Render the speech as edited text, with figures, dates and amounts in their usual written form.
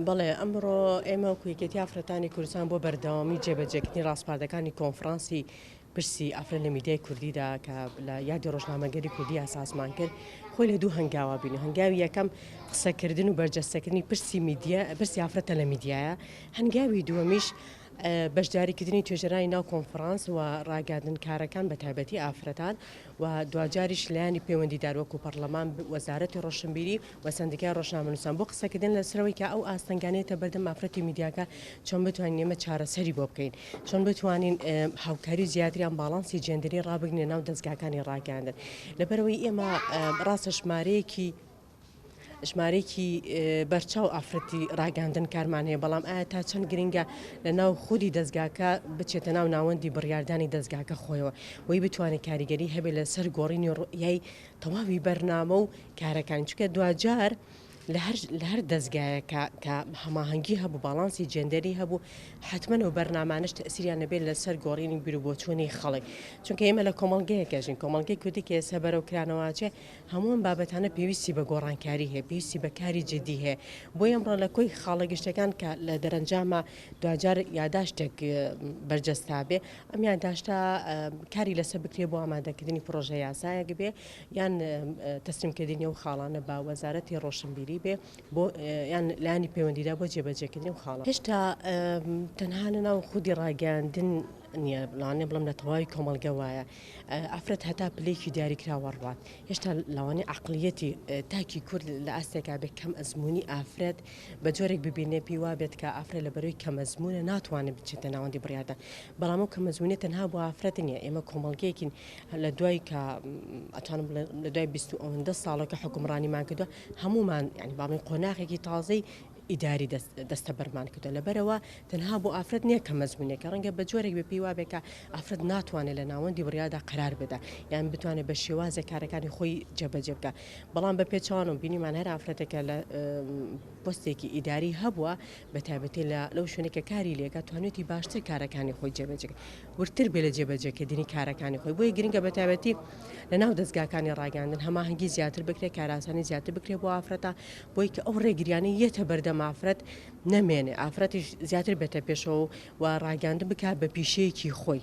بەڵێ ئەمڕۆ ئێمە کویکەتی ئافرەتانی کوردستان بۆ بەردەوامی جێبەجێکردنی ڕاستپاردەکانی کۆنفرانسی پرسی ئافرەت لە میدیای کوردیدا کە لە یادی ڕۆژنامەگەری کوردی ئاساسمان کرد خۆی لە دوو هەنگاوە بینی هەنگاوی یەکەم قسەکردن و بەرجەستەکردنی پرسی ئافرەتە لە میدیایە هەنگاوی دووەمیش بەشداریکردنی توێژەرانی ناو کۆنفرانس و ڕاگەاندنکارەکان بە تایبەتی ئافرەتان و دوجاریش لایانی پەیوەندیدار وەکو پەرلەمان وەزارەتی ڕۆشنبیری و سندیکای ڕۆژنامەنووسان بۆ قسەکردن لەسەرەوەی کە ئەو ئاستەنگانێتە بەردەم ئافرەتی میدیاکە چۆن بتوانین ئێمە چارەسەری بۆ بکەین چۆن بتوانین هاوکاری زیاتریان باڵانسی جێندەری ڕابگرنێ ناو دەستگاکانی ڕاگەاندن لەبەرەوەی ئێمە ڕاستە ژمارەیەکی بەرچاو ئافرەتی ڕاگەاندن کارمان هەیە بەڵام ئایا تا چەند گرنگە لە ناو خودی دەستگاکە بچێتە ناو ناوەندی بڕیاردانی دەستگاکە خۆیەوە وی بتوانێت کاریگەری هەبێت لەسەر گۆڕینی ڕوئیای تەواوی بەرنامە و کارەکان چونکە دوجار لە هەر دەستگایەکە کە هەماهەنگی هەبوو باڵانسی جێندەری هەبوو حتممە و بەرنامانش تەسیریان نەبێت لەسەر گۆڕینی بیر و بۆچوونی خەڵک چونکە ئێمە لە کۆمەڵگەیەکەژین کۆمەڵگەی کوردی کە ئێستا بەرەو کرانەوەچێ هەمووان بابەتانە پێویستی بە گۆڕانکاری هەیە پێویستی بە کاری جدی هەیە بۆ ئەمڕۆ لە کۆی خاڵەگەشتەکان کە لە دەرەنجامە دوجار یاداشتێک بەرجەستا بێ ئەم یاداشتا کاری لەسەر بکرێ بۆ ئامادەکردنی پرۆژە یاسایەک بێ یان تەسلیمکردنی و خاڵانە با وەزارەتی ڕۆشنبیری بێ بۆ یان لایانی پەیوەندیدا بۆ جێبەجێکردنی و خاڵە هێشتا تەنها لەناو خودی ڕاگەاندن نییە لاانێ بڵم لە تەواوی کۆمەلگە وایە ئافرەت هەتا پلەیەکی دیاریکراوە ڕات هێشتا لەوانەیە عقلیەتی تاکی کورد لە ئاستێکا بێت کەم ئەزمموی ئافرەت بە جۆرێک ببینێ پێی وا بێت کە ئافرەت لە بەرەوەی کەمەزمونە ناتوانێت بچێتە ناوەندی بڕیاردە بەڵام و کەمەزمونێت تەنها بۆ ئافرەت نییە ئێمە کۆمەڵگەیەکین لە دوای کە ئەتوانم لە دوای 20 ساڵەکە حکومڕانیمان کردووە هەمومان ینی باڵین قۆناغێکی تازەی ئیداری دەستە بەرمان کردو لەبەرەوە تەنها بۆ ئافرەت نییە کە مەزمونێکە ڕەنگە بە جۆرێک بە پێی وابێکە ئافرەت ناتوانێت لە ناوەندی بڕیادا قرار بدا یان بتوانێت بە شێوازە کارەکانی خۆی جێبەجێ بکە بەڵام بە پێچوان و بینیمان هەر ئافرەتێکە لە پۆستێکی ئیداری هەبووە بە تایبەتی لەو شوێنێکە کاری لێگە توانێتی باشتر کارەکانی خۆی جێبەجێ ورتر بێ لە جێبەجێکردنی کارەکانی خۆی بۆی گرنگە بە تایبەتی لە ناو دەستگاکانی ڕاگەاندن هەماهەنگی زیاتر بکرێت کاراسانی زیاتر بکرێت بۆ ئافرەتە بۆی کە ئەو ڕێگریانە یەتە بەردەم ئافرەت نەمێنێ ئافرەتیش زیاتر بێتە پێشەوە و ڕاگەاندن بکات بە پیشەیەکی خۆی